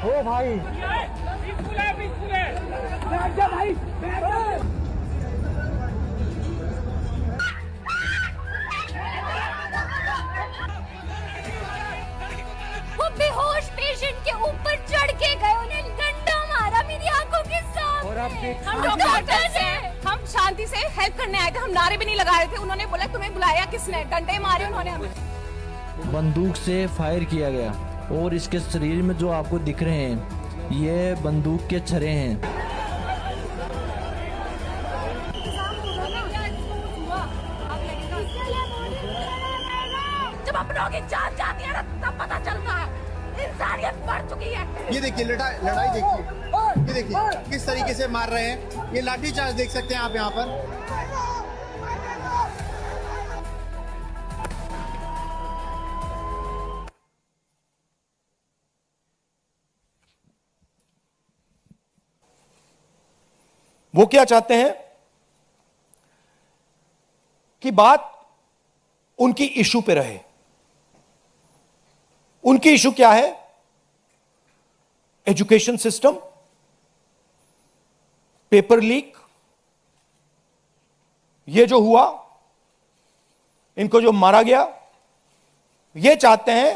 ओ भाई बैठ जा भाई, बैठ जा। वो बेहोश पेशेंट के ऊपर चढ़ के गए, उन्हें डंडा मारा मेरी आंखों के सामने। हम डॉक्टर्स हैं, हम शांति से हेल्प करने आए थे, हम नारे भी नहीं लगा रहे थे। उन्होंने बोला तुम्हें बुलाया किसने, डंडे मारे उन्होंने हमें। बंदूक से फायर किया गया और इसके शरीर में जो आपको दिख रहे हैं ये बंदूक के छर्रे हैं। जब अपनों की जान जाती है ना तब पता चलता है इंसानियत बढ़ चुकी है। ये देखिए लड़ाई देखिए, ये देखिए किस तरीके से मार रहे हैं। ये लाठी चार्ज देख सकते हैं आप यहाँ पर। वो क्या चाहते हैं कि बात उनकी इशू पे रहे। उनकी इशू क्या है? एजुकेशन सिस्टम, पेपर लीक, ये जो हुआ, इनको जो मारा गया, ये चाहते हैं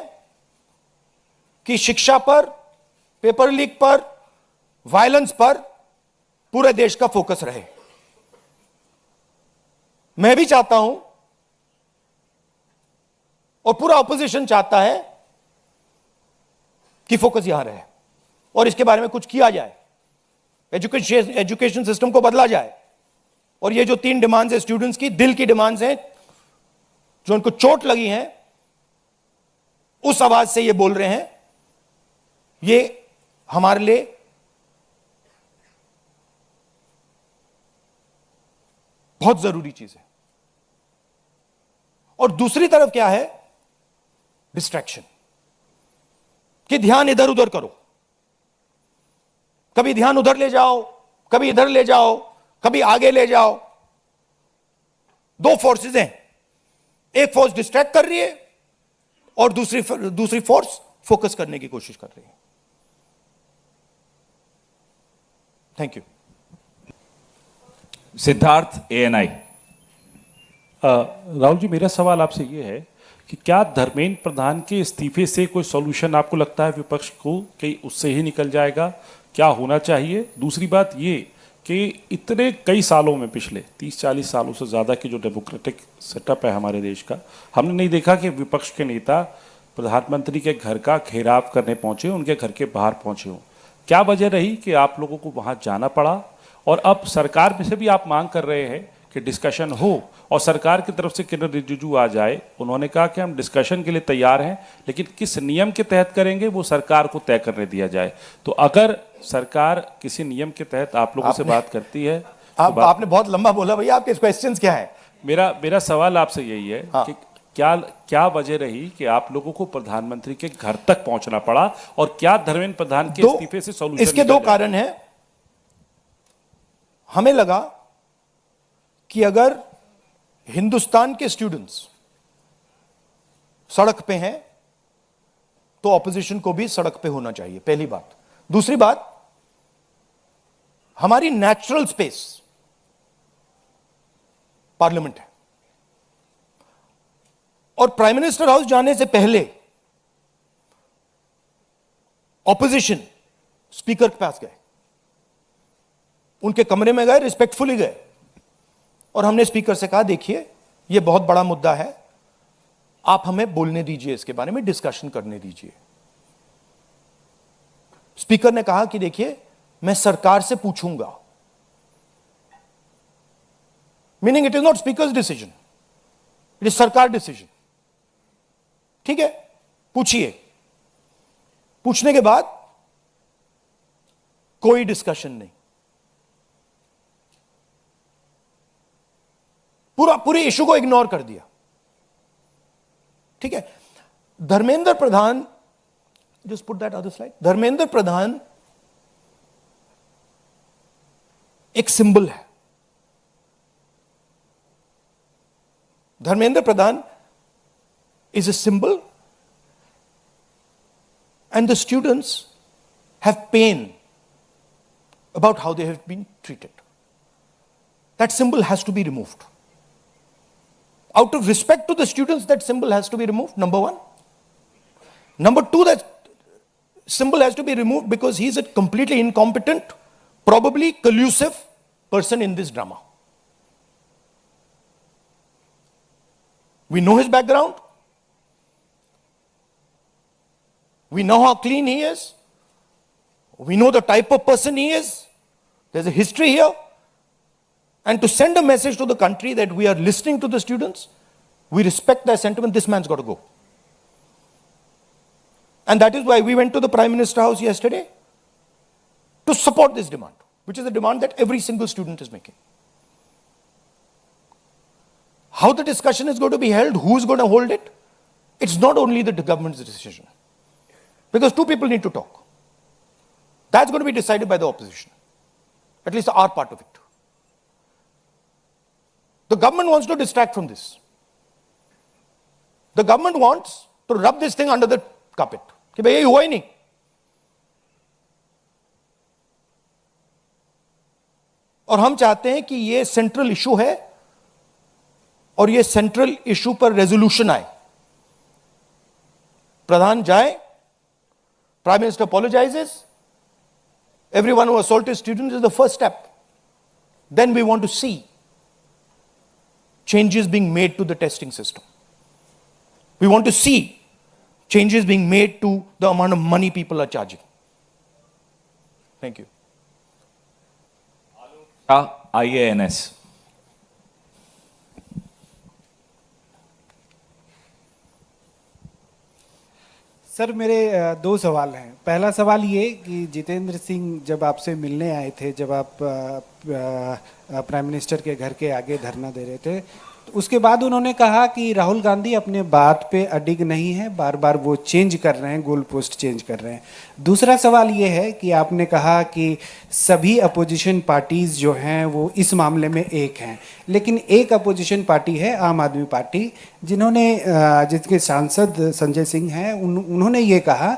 कि शिक्षा पर, पेपर लीक पर, वायलेंस पर पूरे देश का फोकस रहे। मैं भी चाहता हूं और पूरा ऑपोजिशन चाहता है कि फोकस यहां रहे और इसके बारे में कुछ किया जाए, एजुकेशन सिस्टम को बदला जाए। और ये जो 3 डिमांड्स है स्टूडेंट्स की, दिल की डिमांड्स हैं, जो उनको चोट लगी हैं, उस आवाज से ये बोल रहे हैं, ये हमारे लिए बहुत जरूरी चीज है। और दूसरी तरफ क्या है? डिस्ट्रैक्शन, कि ध्यान इधर उधर करो, कभी ध्यान उधर ले जाओ, कभी इधर ले जाओ, कभी आगे ले जाओ। 2 फोर्सेस हैं, एक फोर्स डिस्ट्रैक्ट कर रही है और दूसरी फोर्स फोकस करने की कोशिश कर रही है। Thank you. Siddharth, ANI। Rahul ji, मेरा सवाल आपसे ये है कि क्या धर्मेंद्र प्रधान के इस्तीफे से कोई सॉल्यूशन आपको लगता है विपक्ष को कि उससे ही निकल जाएगा? क्या होना चाहिए? दूसरी बात ये कि इतने कई सालों में, पिछले 30-40 सालों से ज़्यादा की जो डेमोक्रेटिक सेटअप है हमारे देश का, हमने नहीं देखा कि विपक्ष के नेता प्रधानमंत्री के घर का घेराव करने पहुंचे, उनके घर के बाहर पहुंचे हों। क्या वजह रही कि आप लोगों को वहां जाना पड़ा? और अब सरकार में से भी आप मांग कर रहे हैं कि डिस्कशन हो और सरकार की तरफ से किरण रिजिजू आ जाए। उन्होंने कहा कि हम डिस्कशन के लिए तैयार हैं, लेकिन किस नियम के तहत करेंगे वो सरकार को तय करने दिया जाए। तो अगर सरकार किसी नियम के तहत आप लोगों से बात करती है आपने बहुत लंबा बोला भैया, आपके क्वेश्चंस क्या है? मेरा सवाल आपसे यही है कि क्या वजह रही कि आप लोगों को प्रधानमंत्री के घर तक पहुंचना पड़ा और क्या धर्मेंद्र प्रधान के इस्तीफे से सॉल्यूशन? इसके 2 कारण हैं। हमें लगा कि अगर हिंदुस्तान के स्टूडेंट्स सड़क पे हैं तो ऑपोजिशन को भी सड़क पे होना चाहिए, पहली बात। दूसरी बात, हमारी नेचुरल स्पेस पार्लियामेंट है और प्राइम मिनिस्टर हाउस जाने से पहले ऑपोजिशन स्पीकर के पास गए, उनके कमरे में गए, रिस्पेक्टफुली गए और हमने स्पीकर से कहा देखिए यह बहुत बड़ा मुद्दा है, आप हमें बोलने दीजिए, इसके बारे में डिस्कशन करने दीजिए। स्पीकर ने कहा कि देखिए मैं सरकार से पूछूंगा, meaning it is not speakers decision, it is सरकार डिसीजन। ठीक है, पूछिए। पूछने के बाद कोई डिस्कशन नहीं, पूरे इशू को इग्नोर कर दिया। ठीक है, Dharmendra Pradhan, just put that other slide, Dharmendra Pradhan एक सिंबल है। धर्मेंद्र प्रधान is a symbol and the students have pain about how they have been treated. That symbol has to be removed. Out of respect to the students, that symbol has to be removed, number one. Number two, that symbol has to be removed because he's a completely incompetent, probably collusive person in this drama. We know his background. We know how clean he is. We know the type of person he is. There's a history here. And to send a message to the country that we are listening to the students, we respect their sentiment, this man's got to go. And that is why we went to the Prime Minister House yesterday to support this demand, which is a demand that every single student is making. How the discussion is going to be held, who is going to hold it, it's not only the government's decision. Because two people need to talk. That's going to be decided by the opposition, at least our part of it. The government wants to distract from this. The government wants to rub this thing under the carpet. कि भाई ये हुआ ही नहीं. और हम चाहते हैं कि ये सेंट्रल इशू है और ये सेंट्रल इशू पर रेजोल्यूशन आए. प्रधान जाए, prime minister apologizes, everyone who assaulted students is the first step. Then we want to see changes being made to the testing system. We want to see changes being made to the amount of money people are charging. Thank you. IANS. Sir मेरे दो सवाल हैं. पहला सवाल ये कि जितेंद्र सिंह जब आपसे मिलने आए थे, जब आप प्राइम मिनिस्टर के घर के आगे धरना दे रहे थे, तो उसके बाद उन्होंने कहा कि राहुल गांधी अपने बात पे अडिग नहीं है, बार बार वो चेंज कर रहे हैं, गोल पोस्ट चेंज कर रहे हैं. दूसरा सवाल ये है कि आपने कहा कि सभी अपोजिशन पार्टीज जो हैं वो इस मामले में एक हैं, लेकिन एक अपोजिशन पार्टी है आम आदमी पार्टी, जिसके सांसद संजय सिंह हैं, उन्होंने ये कहा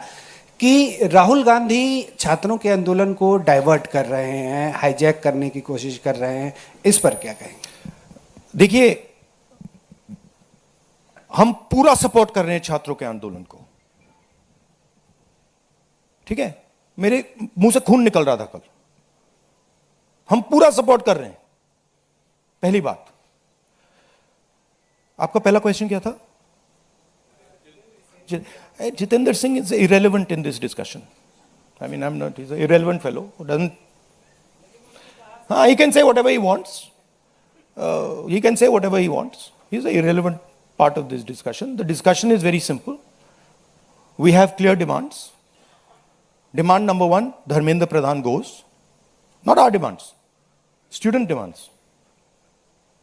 कि राहुल गांधी छात्रों के आंदोलन को डाइवर्ट कर रहे हैं, हाईजैक करने की कोशिश कर रहे हैं. इस पर क्या कहेंगे? देखिए, हम पूरा सपोर्ट कर रहे हैं छात्रों के आंदोलन को. ठीक है, मेरे मुंह से खून निकल रहा था कल. हम पूरा सपोर्ट कर रहे हैं. पहली बात. आपका पहला क्वेश्चन क्या था? Jitendra Singh is irrelevant in this discussion. I mean, he's an irrelevant fellow who doesn't. He can say whatever he wants. He can say whatever he wants. He's an irrelevant part of this discussion. The discussion is very simple. We have clear demands. Demand number one, Dharmendra Pradhan goes. Not our demands, student demands.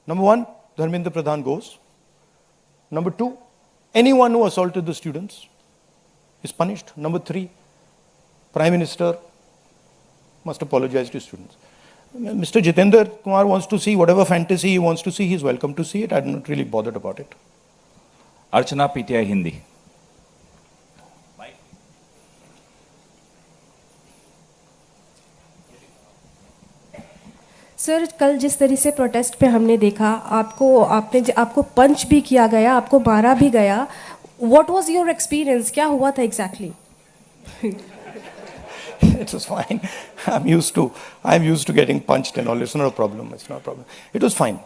Number one, Dharmendra Pradhan goes. Number two, anyone who assaulted the students is punished. Number three, Prime Minister must apologize to students. Mr. Jitendra Kumar wants to see whatever fantasy he wants to see, he's welcome to see it. I'm not really bothered about it. Archana PTI Hindi. Sir, कल जिस तरह से protest पे हमने देखा, आपको पंच भी किया गया, आपको मारा भी गया. What was your experience? क्या हुआ था exactly? It was fine. I'm used to getting punched and all. It's not a problem. It's not a problem. It was fine.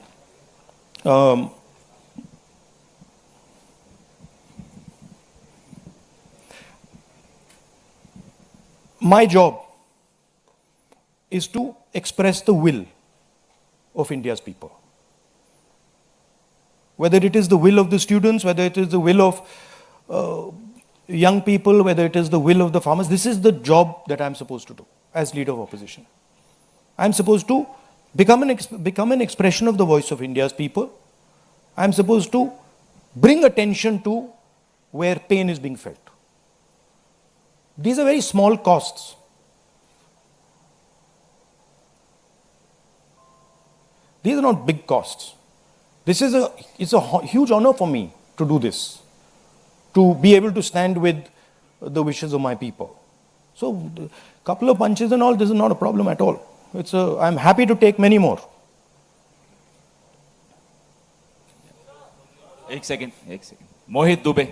My job is to express the will of India's people. Whether it is the will of the students, whether it is the will of young people, whether it is the will of the farmers, this is the job that I'm supposed to do as leader of opposition. I'm supposed to become an expression of the voice of India's people. I'm supposed to bring attention to where pain is being felt. These are very small costs. These are not big costs. It's a huge honor for me to do this, to be able to stand with the wishes of my people. So, couple of punches and all, this is not a problem at all. I'm happy to take many more. एक second मोहित दुबे.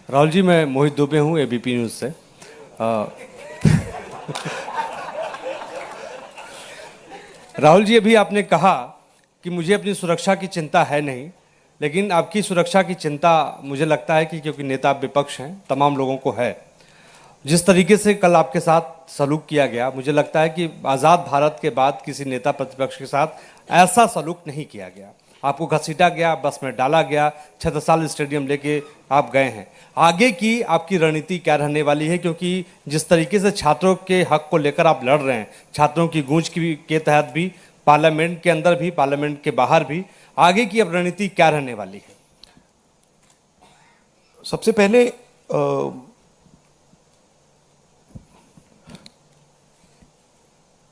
राहुल जी, मैं मोहित दुबे हूँ ABP news से. राहुल जी, अभी आपने कहा कि मुझे अपनी सुरक्षा की चिंता है नहीं, लेकिन आपकी सुरक्षा की चिंता मुझे लगता है कि क्योंकि नेता विपक्ष हैं, तमाम लोगों को है. जिस तरीके से कल आपके साथ सलूक किया गया, मुझे लगता है कि आज़ाद भारत के बाद किसी नेता प्रतिपक्ष के साथ ऐसा सलूक नहीं किया गया. आपको घसीटा गया, बस में डाला गया, छत्रसाल स्टेडियम लेके आप गए हैं. आगे की आपकी रणनीति क्या रहने वाली है? क्योंकि जिस तरीके से छात्रों के हक को लेकर आप लड़ रहे हैं, छात्रों की गूंज के तहत भी, पार्लियामेंट के अंदर भी, पार्लियामेंट के बाहर भी, आगे की अब रणनीति क्या रहने वाली है? सबसे पहले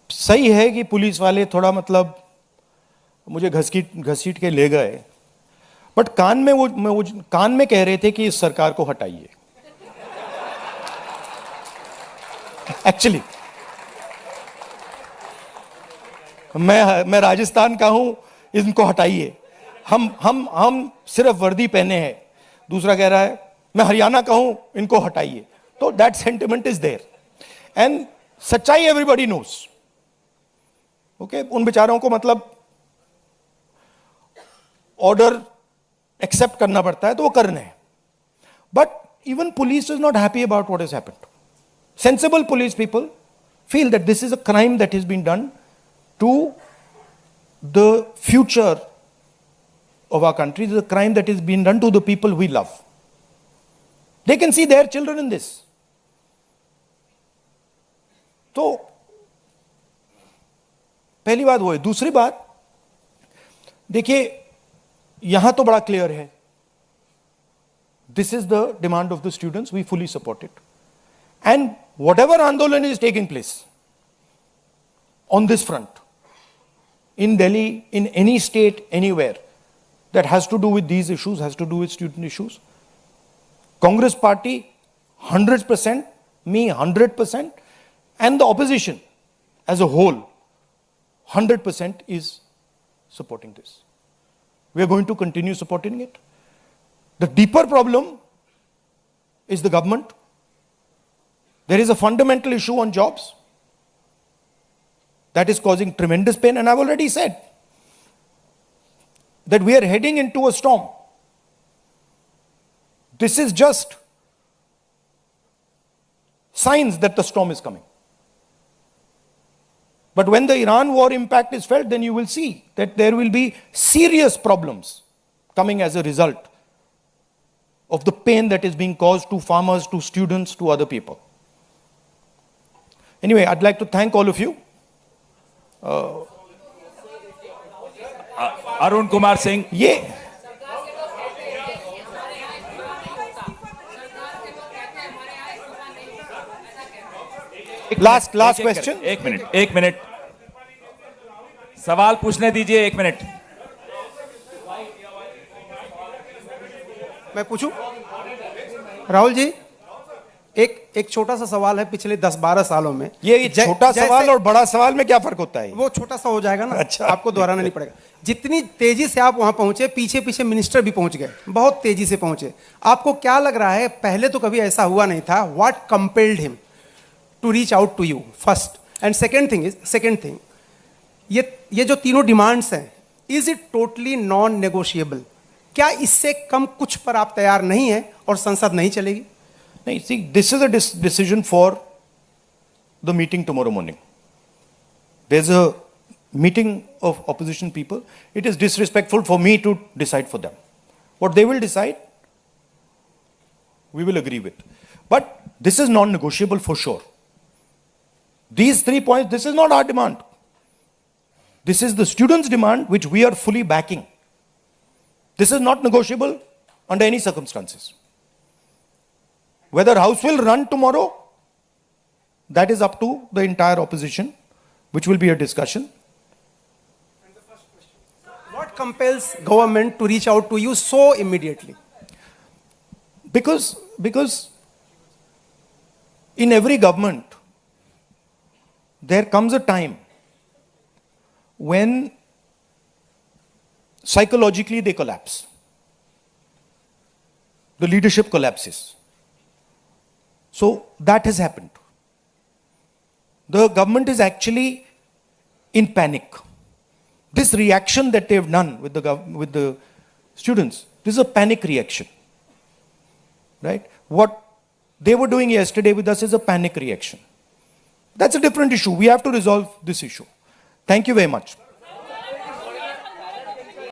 सही है कि पुलिस वाले थोड़ा मतलब मुझे घसीट के ले गए, बट कान में कह रहे थे कि इस सरकार को हटाइए. एक्चुअली मैं राजस्थान का हूं, इनको हटाइए. हम सिर्फ वर्दी पहने हैं. दूसरा कह रहा है मैं हरियाणा का हूं, इनको हटाइए. तो that sentiment is there and सच्चाई एवरीबॉडी नोस. ओके, उन बेचारों को मतलब ऑर्डर एक्सेप्ट करना पड़ता है, तो वो करने हैं. But even police is not happy about what has happened. Sensible police people feel that this is a crime that has been done to the future of our country. This is a crime that has been done to the people we love. They can see their children in this. तो पहली बात वो है. दूसरी बात देखिए, यहां तो बड़ा क्लियर है. This is the demand of the students. We fully support it. And whatever Andolan is taking place on this front, in Delhi, in any state, anywhere, that has to do with these issues, has to do with student issues, Congress party 100%, me 100%, and the opposition as a whole 100% is supporting this. We are going to continue supporting it. The deeper problem is the government. There is a fundamental issue on jobs that is causing tremendous pain, and I've already said that we are heading into a storm. This is just signs that the storm is coming. But when the Iran war impact is felt, then you will see that there will be serious problems coming as a result of the pain that is being caused to farmers, to students, to other people. Anyway, I'd like to thank all of you. Arun Kumar Singh. ये last question. एक minute सवाल पूछने दीजिए. 1 minute. मैं पूछूं? राहुल जी, एक छोटा सा सवाल है. पिछले 10-12 सालों में ये छोटा सवाल और बड़ा सवाल में क्या फर्क होता है? वो छोटा सा हो जाएगा ना. अच्छा, आपको दोहराना नहीं पड़ेगा. जितनी तेजी से आप वहां पहुंचे, पीछे पीछे मिनिस्टर भी पहुंच गए, बहुत तेजी से पहुंचे. आपको क्या लग रहा है, पहले तो कभी ऐसा हुआ नहीं था? What compelled him to reach out to you first? And second thing, ये जो तीनों डिमांड्स हैं, is it totally non negotiable? क्या इससे कम कुछ पर आप तैयार नहीं है और संसद नहीं चलेगी? नहीं, see, this is a decision for the meeting tomorrow morning. There's a meeting of opposition people. It is disrespectful for me to decide for them. What they will decide, we will agree with. But this is non-negotiable for sure. These 3 points, this is not our demand. This is the students' demand, which we are fully backing. This is not negotiable under any circumstances. Whether House will run tomorrow, that is up to the entire opposition, which will be a discussion. compels government to reach out to you so immediately? Because in every government, there comes a time when psychologically they collapse. The leadership collapses. So that has happened. The government is actually in panic. This reaction that they've done with the students, this is a panic reaction. Right? What they were doing yesterday with us is a panic reaction. That's a different issue. We have to resolve this issue. Thank you very much.